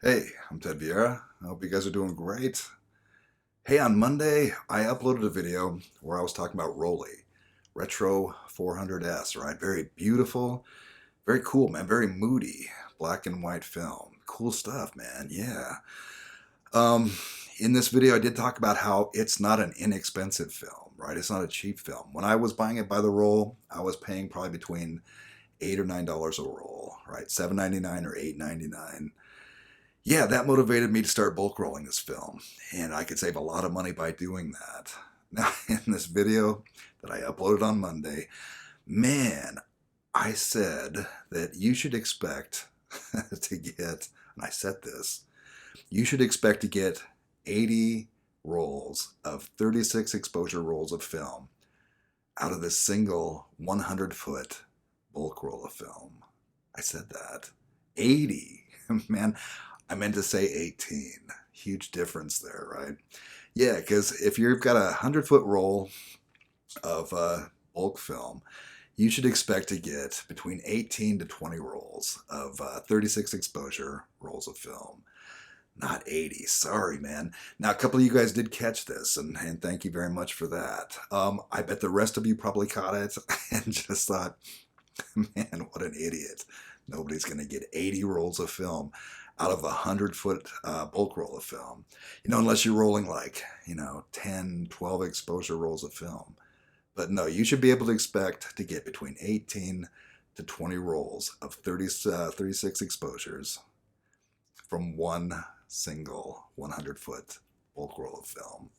Hey, I'm Ted Vieira. I hope you guys are doing great. Hey, on Monday, I uploaded a video where I was talking about Rollei Retro 400S, right? Very beautiful, very cool, man. Very moody, black and white film. Cool stuff, man. Yeah. Um, in this video, I did talk about how it's not an inexpensive film, right? It's not a cheap film. When I was buying it by the roll, I was paying probably between $8 or $9 a roll, right? $7.99 or $8.99. Yeah, that motivated me to start bulk rolling this film, and I could save a lot of money by doing that. Now, in this video that I uploaded on Monday, man, I said that you should expect to get, and I said this, you should expect to get 80 rolls of 36 exposure rolls of film out of this single 100-foot bulk roll of film. I said that. 80. Man, I meant to say 18. Huge difference there, right? Yeah, because if you've got a 100-foot roll of bulk film, you should expect to get between 18 to 20 rolls of 36 exposure rolls of film. Not 80. Sorry, man. Now, a couple of you guys did catch this, and thank you very much for that. I bet the rest of you probably caught it and just thought, man, what an idiot. Nobody's going to get 80 rolls of film out of a 100-foot bulk roll of film. Unless you're rolling like, 10, 12 exposure rolls of film. But no, you should be able to expect to get between 18 to 20 rolls of 36 exposures from one single 100-foot bulk roll of film.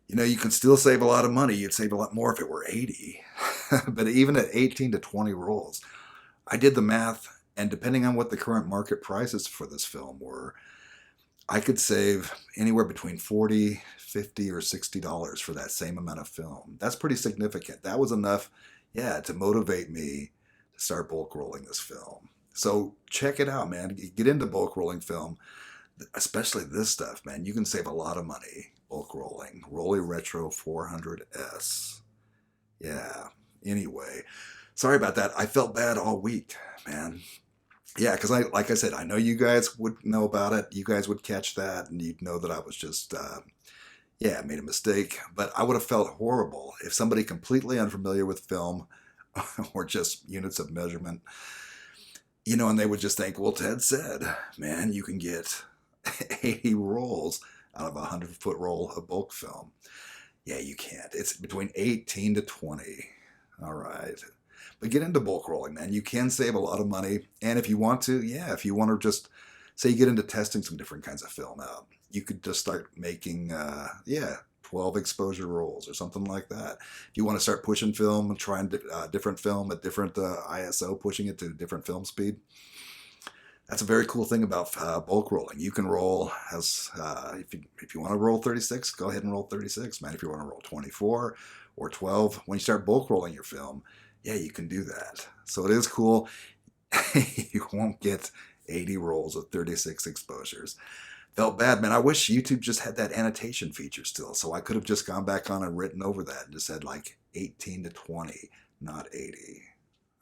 You can still save a lot of money. You'd save a lot more if it were 80. But even at 18 to 20 rolls, I did the math, and depending on what the current market prices for this film were, I could save anywhere between $40, $50, or $60 for that same amount of film. That's pretty significant. That was enough, yeah, to motivate me to start bulk rolling this film. So check it out, man. Get into bulk rolling film, especially this stuff, man. You can save a lot of money bulk rolling. Rollei Retro 400S. Yeah. Anyway, sorry about that. I felt bad all week, man. Yeah, because like I said, I know you guys would know about it. You guys would catch that, and you'd know that I was just, yeah, made a mistake. But I would have felt horrible if somebody completely unfamiliar with film or just units of measurement, and they would just think, well, Ted said, man, you can get 80 rolls out of a 100-foot roll of bulk film. Yeah, you can't. It's between 18 to 20. All right. But get into bulk rolling, man. You can save a lot of money. And if you want to, yeah, if you want to just say you get into testing some different kinds of film out, you could just start making, 12 exposure rolls or something like that. If you want to start pushing film and trying different film at different ISO, pushing it to different film speed, that's a very cool thing about bulk rolling. You can roll as, if you want to roll 36, go ahead and roll 36, man. If you want to roll 24 or 12, when you start bulk rolling your film, yeah, you can do that. So it is cool. You won't get 80 rolls of 36 exposures. Felt bad, man. I wish YouTube just had that annotation feature still, so I could have just gone back on and written over that and just said like 18 to 20, not 80.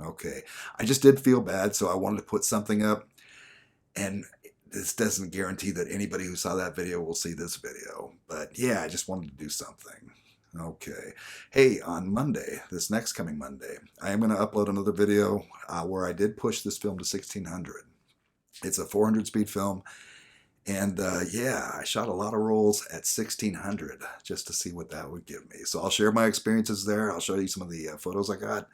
Okay. I just did feel bad, so I wanted to put something up. And this doesn't guarantee that anybody who saw that video will see this video. But yeah, I just wanted to do something. Okay. Hey, on Monday, this next coming Monday, I am going to upload another video where I did push this film to 1600. It's a 400 speed film. And yeah, I shot a lot of rolls at 1600 just to see what that would give me. So I'll share my experiences there. I'll show you some of the photos I got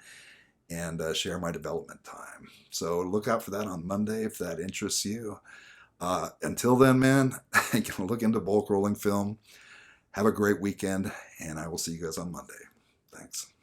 and share my development time. So look out for that on Monday if that interests you. Until then, man, look into bulk rolling film. Have a great weekend, and I will see you guys on Monday. Thanks.